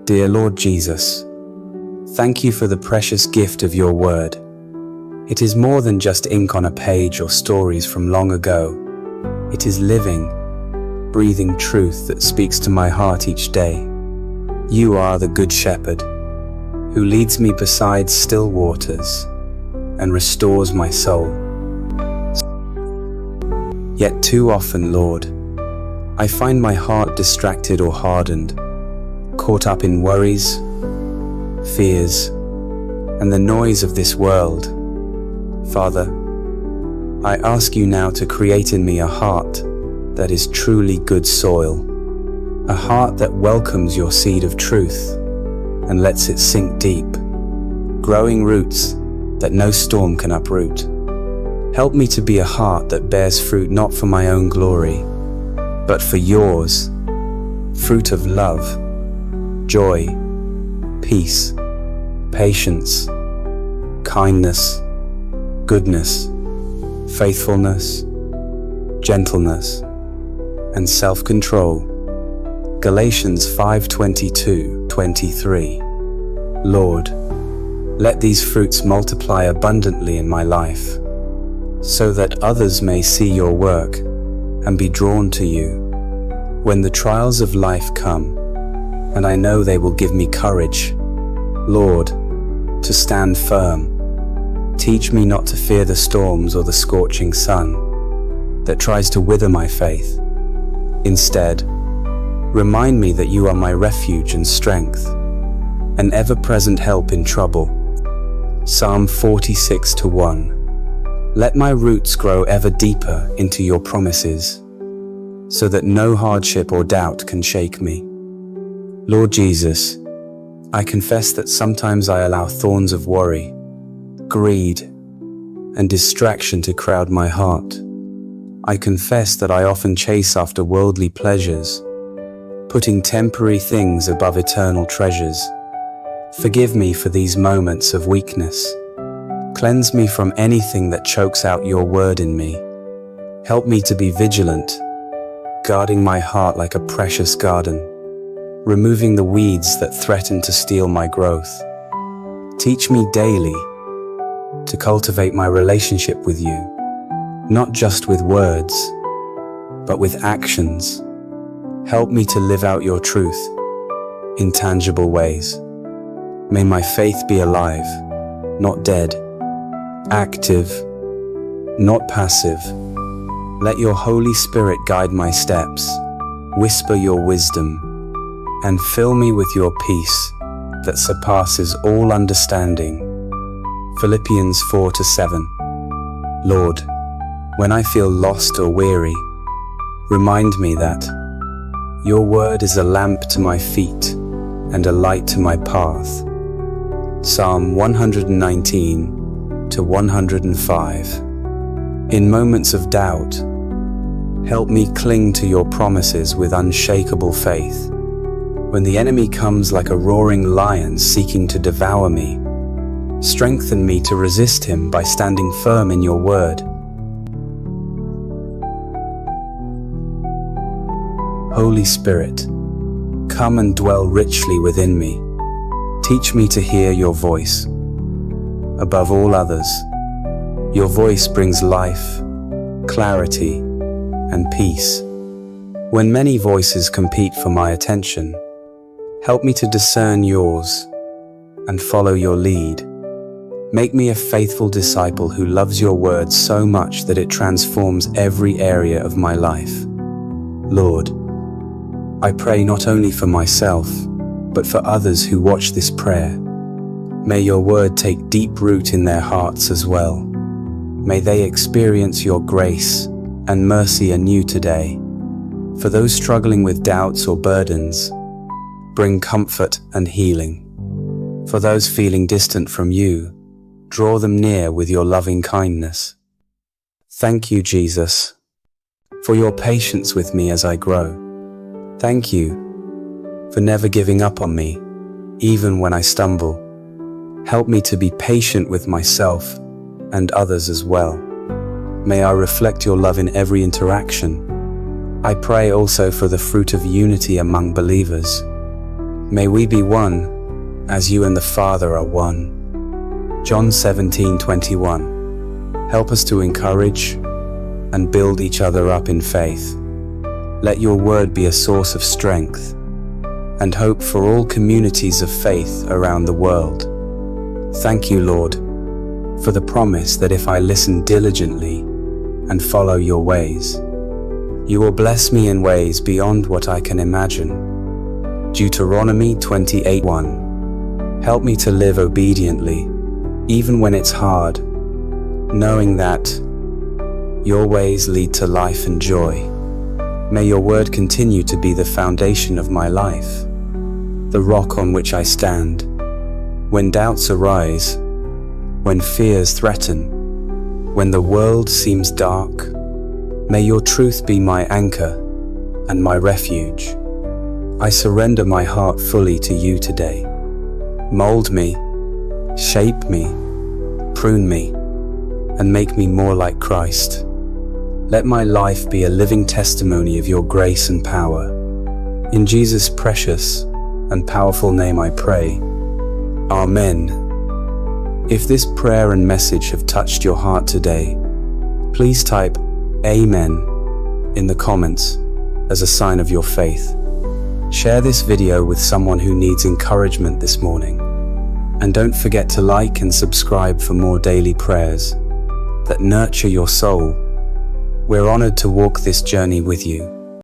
Dear Lord Jesus, thank you for the precious gift of your word. It is more than just ink on a page or stories from long ago. It is living, breathing truth that speaks to my heart each day. You are the Good Shepherd, who leads me beside still waters and restores my soul. Yet too often, Lord, I find my heart distracted or hardened, caught up in worries, fears, and the noise of this world. Father, I ask you now to create in me a heart that is truly good soil, a heart that welcomes your seed of truth and lets it sink deep, growing roots that no storm can uproot. Help me to be a heart that bears fruit not for my own glory, but for yours, fruit of love, joy, peace, patience, kindness, goodness, faithfulness, gentleness, and self-control. Galatians 5:22-23. Lord, let these fruits multiply abundantly in my life, so that others may see your work and be drawn to you. When the trials of life come, and I know they will give me courage, Lord, to stand firm. Teach me not to fear the storms or the scorching sun that tries to wither my faith. Instead, remind me that you are my refuge and strength, an ever-present help in trouble. Psalm 46:1. Let my roots grow ever deeper into your promises, so that no hardship or doubt can shake me. Lord Jesus, I confess that sometimes I allow thorns of worry, greed, and distraction to crowd my heart. I confess that I often chase after worldly pleasures, putting temporary things above eternal treasures. Forgive me for these moments of weakness. Cleanse me from anything that chokes out your word in me. Help me to be vigilant, guarding my heart like a precious garden, removing the weeds that threaten to steal my growth. Teach me daily to cultivate my relationship with you, not just with words, but with actions. Help me to live out your truth in tangible ways. May my faith be alive, not dead, active, not passive. Let your Holy Spirit guide my steps, whisper your wisdom, and fill me with your peace that surpasses all understanding. Philippians 4:7. Lord, when I feel lost or weary, remind me that your word is a lamp to my feet and a light to my path. Psalm 119:105. In moments of doubt, help me cling to your promises with unshakable faith. When the enemy comes like a roaring lion seeking to devour me, strengthen me to resist him by standing firm in your word. Holy Spirit, come and dwell richly within me. Teach me to hear your voice. Above all others, your voice brings life, clarity, and peace. When many voices compete for my attention, help me to discern yours and follow your lead. Make me a faithful disciple who loves your word so much that it transforms every area of my life. Lord, I pray not only for myself, but for others who watch this prayer. May your word take deep root in their hearts as well. May they experience your grace and mercy anew today. For those struggling with doubts or burdens, bring comfort and healing. For those feeling distant from you, draw them near with your loving kindness. Thank you, Jesus, for your patience with me as I grow. Thank you for never giving up on me, even when I stumble. Help me to be patient with myself and others as well. May I reflect your love in every interaction. I pray also for the fruit of unity among believers. May we be one, as you and the Father are one. John 17:21. Help us to encourage and build each other up in faith. Let your word be a source of strength and hope for all communities of faith around the world. Thank you, Lord, for the promise that if I listen diligently and follow your ways, you will bless me in ways beyond what I can imagine. Deuteronomy 28:1. Help me to live obediently, even when it's hard, knowing that your ways lead to life and joy. May your word continue to be the foundation of my life, the rock on which I stand. When doubts arise, when fears threaten, when the world seems dark, may your truth be my anchor and my refuge. I surrender my heart fully to you today. Mold me, shape me, prune me, and make me more like Christ. Let my life be a living testimony of your grace and power. In Jesus' precious and powerful name I pray. Amen. If this prayer and message have touched your heart today, please type Amen in the comments as a sign of your faith. Share this video with someone who needs encouragement this morning. And don't forget to like and subscribe for more daily prayers that nurture your soul. We're honored to walk this journey with you.